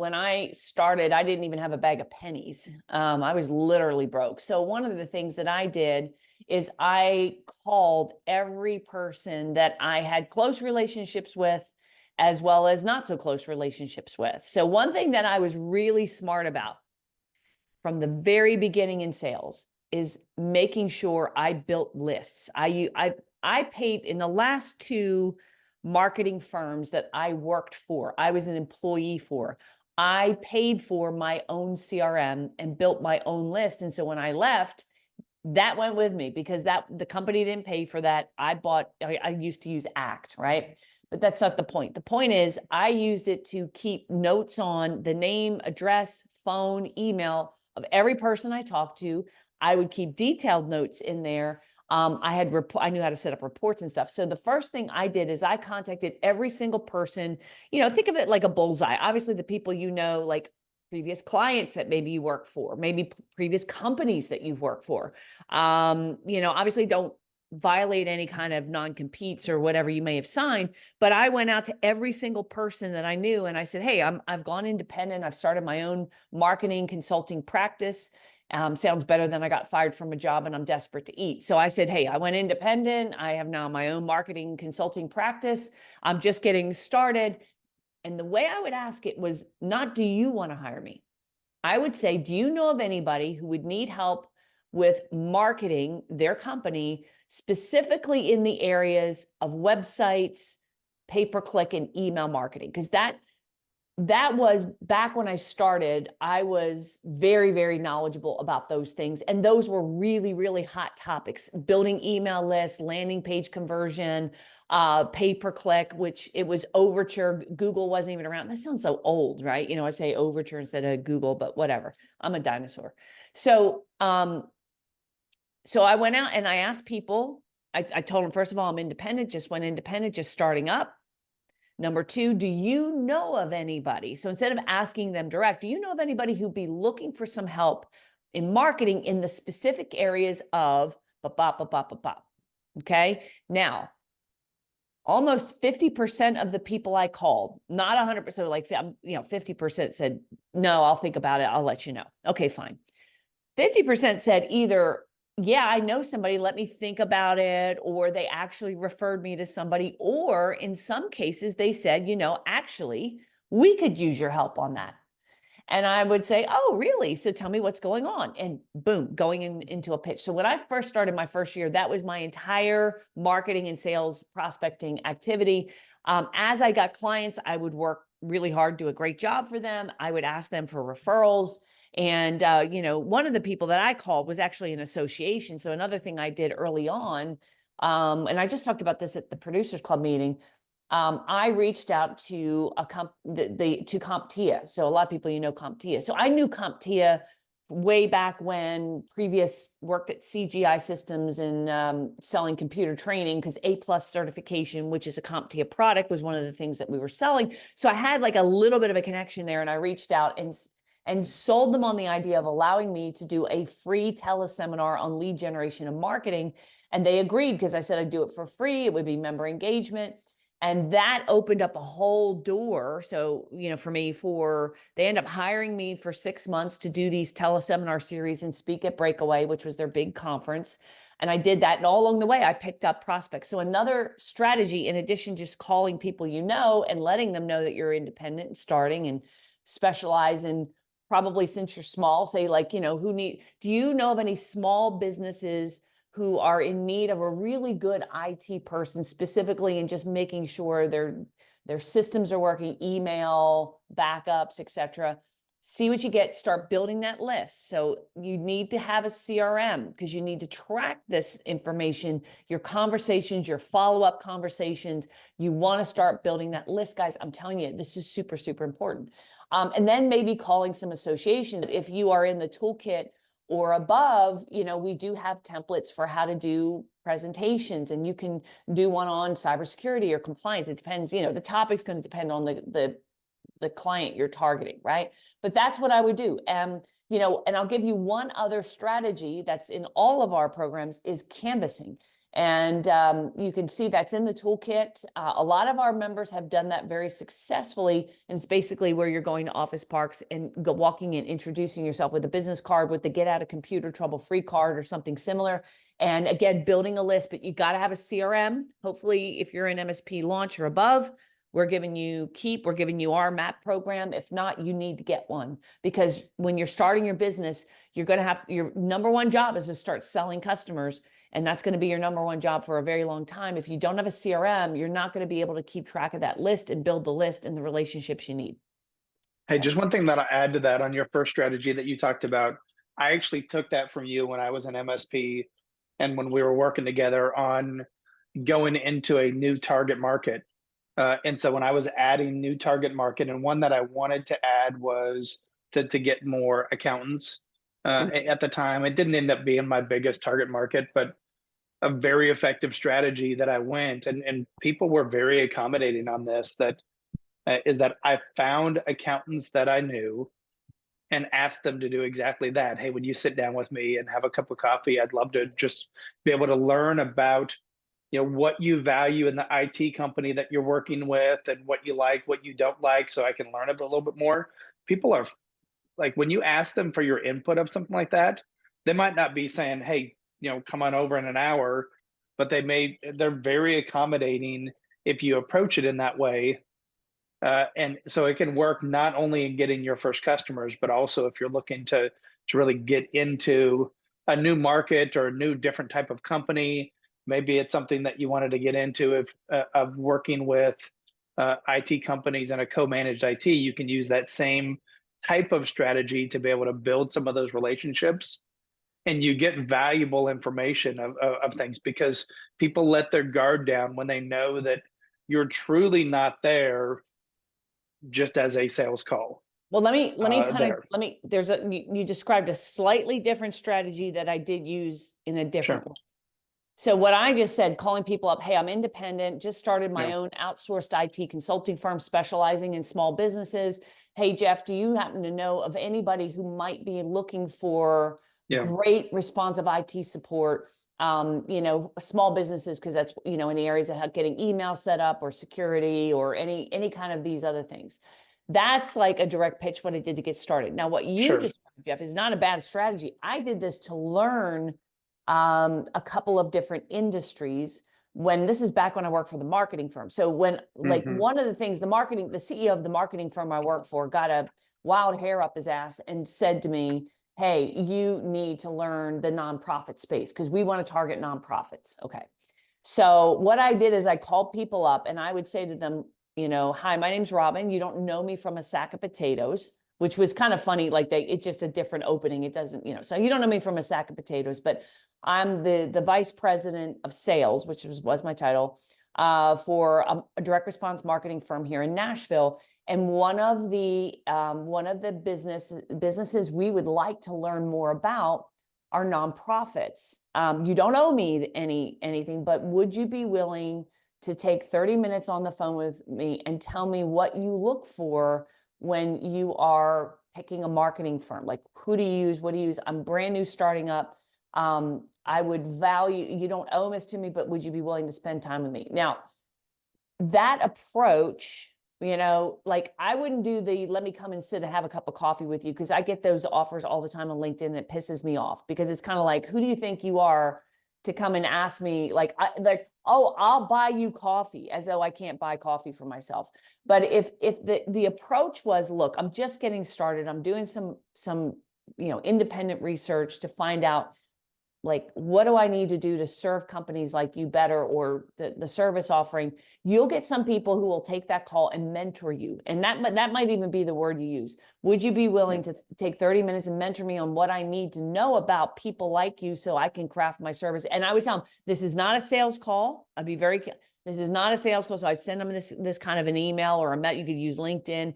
when I started, I didn't even have a bag of pennies. I was literally broke. So one of the things that I did is I called every person that I had close relationships with, as well as not so close relationships with. So one thing that I was really smart about from the very beginning in sales is making sure I built lists. I paid in the last two marketing firms that I worked for, I was an employee for. I paid for my own CRM and built my own list. And so when I left, that went with me because the company didn't pay for that. I used to use Act, right? But that's not the point. The point is I used it to keep notes on the name, address, phone, email of every person I talked to. I would keep detailed notes in there. I knew how to set up reports and stuff. So the first thing I did is I contacted every single person. Think of it like a bullseye. Obviously, the people like previous clients that maybe you work for, maybe previous companies that you've worked for. Obviously don't violate any kind of non-competes or whatever you may have signed. But I went out to every single person that I knew and I said, hey, I've gone independent. I've started my own marketing consulting practice. Sounds better than I got fired from a job and I'm desperate to eat. So I said, hey, I went independent. I have now my own marketing consulting practice. I'm just getting started. And the way I would ask it was not, do you want to hire me? I would say, do you know of anybody who would need help with marketing their company, specifically in the areas of websites, pay-per-click, and email marketing? Because that was back when I started, I was very, very knowledgeable about those things. And those were really, really hot topics: building email lists, landing page conversion, pay-per-click, which it was Overture. Google wasn't even around. That sounds so old, right? I say Overture instead of Google, but whatever. I'm a dinosaur. So I went out and I asked people. I told them, first of all, I'm independent, just went independent, just starting up. Number two, do you know of anybody? So instead of asking them direct, do you know of anybody who'd be looking for some help in marketing in the specific areas of Okay. Now, almost 50% of the people I called, not 100%, like 50% said, no, I'll think about it. I'll let you know. Okay, fine. 50% said either, yeah, I know somebody, let me think about it, or they actually referred me to somebody, or in some cases they said, actually, we could use your help on that. And I would say, oh, really? So tell me what's going on. And boom, going into a pitch. So when I first started my first year, that was my entire marketing and sales prospecting activity. As I got clients, I would work really hard, do a great job for them. I would ask them for referrals. And, one of the people that I called was actually an association. So another thing I did early on, and I just talked about this at the Producers Club meeting, I reached out to to CompTIA. So a lot of people, CompTIA. So I knew CompTIA way back when, previous worked at CGI Systems and selling computer training, because A+ certification, which is a CompTIA product, was one of the things that we were selling. So I had like a little bit of a connection there, and I reached out and sold them on the idea of allowing me to do a free teleseminar on lead generation and marketing. And they agreed, because I said I'd do it for free. It would be member engagement. And that opened up a whole door. So, for me, they end up hiring me for 6 months to do these teleseminar series and speak at Breakaway, which was their big conference. And I did that. And all along the way, I picked up prospects. So another strategy, in addition to just calling people and letting them know that you're independent and starting and specialize in, probably since you're small, say like, do you know of any small businesses who are in need of a really good IT person, specifically in just making sure their systems are working, email, backups, etc. See what you get, start building that list. So you need to have a CRM, because you need to track this information, your conversations, your follow-up conversations. You want to start building that list, guys. I'm telling you, this is super, super important. And then maybe calling some associations. If you are in the Toolkit or above, we do have templates for how to do presentations, and you can do one on cybersecurity or compliance. It depends, the topic's going to depend on the client you're targeting, right? But that's what I would do. And I'll give you one other strategy that's in all of our programs, is canvassing. And you can see that's in the toolkit. A lot of our members have done that very successfully. And it's basically where you're going to office parks and walking in, introducing yourself with a business card, with the get out of computer trouble free card or something similar. And again, building a list, but you got to have a CRM. Hopefully, if you're in MSP launch or above, we're giving you Keep, we're giving you our MAP program. If not, you need to get one, because when you're starting your business, you're going to have, your number one job is to start selling customers. And that's going to be your number one job for a very long time. If you don't have a CRM, you're not going to be able to keep track of that list and build the list and the relationships you need. Hey, just one thing that I'll add to that on your first strategy that you talked about. I actually took that from you when I was an MSP and when we were working together on going into a new target market. And so when I was adding new target market, and one that I wanted to add was to get more accountants. At the time, it didn't end up being my biggest target market, but a very effective strategy that I went, and people were very accommodating on this, that is that I found accountants that I knew and asked them to do exactly that. Hey, would you sit down with me and have a cup of coffee? I'd love to just be able to learn about, what you value in the IT company that you're working with, and what you like, what you don't like, so I can learn a little bit more. People are like, when you ask them for your input of something like that, they might not be saying, hey, come on over in an hour, but they're very accommodating if you approach it in that way. And so it can work not only in getting your first customers, but also if you're looking to really get into a new market or a new different type of company. Maybe it's something that you wanted to get into, if of working with IT companies and a co-managed IT. You can use that same type of strategy to be able to build some of those relationships, and you get valuable information of things, because people let their guard down when they know that you're truly not there just as a sales call. Well, There. you described a slightly different strategy that I did use in a different Sure. way. So what I just said, calling people up, hey, I'm independent, just started my Yeah. own outsourced IT consulting firm specializing in small businesses. Hey, Jeff, do you happen to know of anybody who might be looking for Yeah. great responsive IT support? Small businesses, because that's, in the areas of getting email set up or security or any kind of these other things. That's like a direct pitch, what I did to get started. Now, what you Sure. described, Jeff, is not a bad strategy. I did this to learn a couple of different industries. When this is back when I worked for the marketing firm. So when, like, Hmm. one of the things, the CEO of the marketing firm I work for got a wild hair up his ass and said to me, hey, you need to learn the nonprofit space because we want to target nonprofits. Okay. So what I did is I called people up and I would say to them, hi, my name's Robin. You don't know me from a sack of potatoes, which was kind of funny. Like it's just a different opening. It doesn't, so you don't know me from a sack of potatoes, but I'm the vice president of sales, which was my title, for a direct response marketing firm here in Nashville. And one of the businesses we would like to learn more about are nonprofits. You don't owe me anything, but would you be willing to take 30 minutes on the phone with me and tell me what you look for when you are picking a marketing firm? Like, who do you use? What do you use? I'm brand new, starting up. I would value, you don't owe this to me, but would you be willing to spend time with me? Now, that approach, like I wouldn't do the let me come and sit and have a cup of coffee with you, because I get those offers all the time on LinkedIn, and it pisses me off, because it's kind of like, who do you think you are to come and ask me, like, oh, I'll buy you coffee, as though I can't buy coffee for myself. But if the approach was, look, I'm just getting started, I'm doing some independent research to find out, like, what do I need to do to serve companies like you better, or the service offering, you'll get some people who will take that call and mentor you. And that might even be the word you use. Would you be willing to take 30 minutes and mentor me on what I need to know about people like you so I can craft my service? And I would tell them, this is not a sales call. This is not a sales call. So I'd send them this kind of an email or you could use LinkedIn.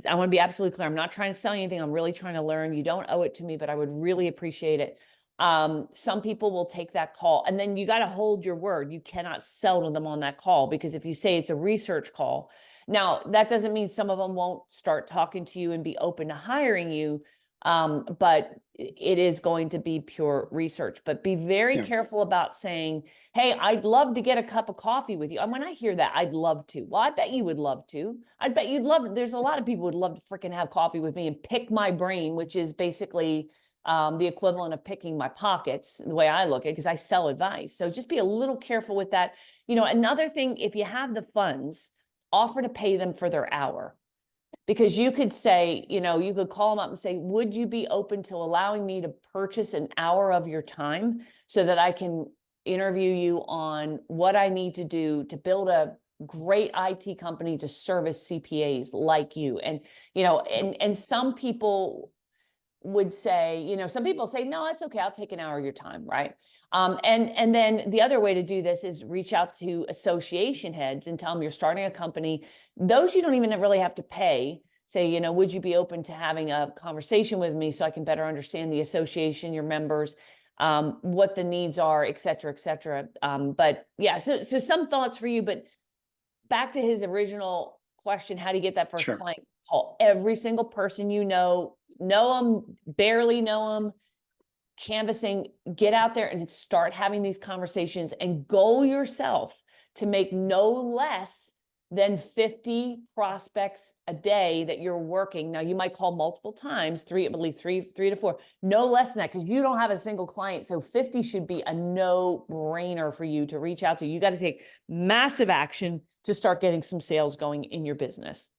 I want to be absolutely clear. I'm not trying to sell you anything. I'm really trying to learn. You don't owe it to me, but I would really appreciate it. Some people will take that call, and then you got to hold your word. You cannot sell to them on that call, because if you say it's a research call, now that doesn't mean some of them won't start talking to you and be open to hiring you. But it is going to be pure research. But be very Yeah. careful about saying, hey, I'd love to get a cup of coffee with you. And when I hear that, I'd love to. Well, I bet you would love to. I bet you'd love, there's a lot of people who would love to freaking have coffee with me and pick my brain, which is basically the equivalent of picking my pockets, the way I look at it, because I sell advice. So just be a little careful with that. You know, another thing, if you have the funds, offer to pay them for their hour. Because you could say, you know, you could call them up and say, would you be open to allowing me to purchase an hour of your time so that I can interview you on what I need to do to build a great IT company to service CPAs like you? And, you know, and some people would say, you know, some people say, no, it's okay, I'll take an hour of your time, right? And then the other way to do this is reach out to association heads and tell them you're starting a company. Those you don't even really have to pay. Say, you know, would you be open to having a conversation with me so I can better understand the association, your members, what the needs are, et cetera, et cetera. But yeah, so some thoughts for you, but back to his original question, how do you get that first Sure. client? Call every single person you know them, barely know them, canvassing, get out there and start having these conversations and goal yourself to make no less than 50 prospects a day that you're working. Now you might call multiple times, three to four, no less than that, because you don't have a single client. So 50 should be a no-brainer for you to reach out to. You got to take massive action to start getting some sales going in your business.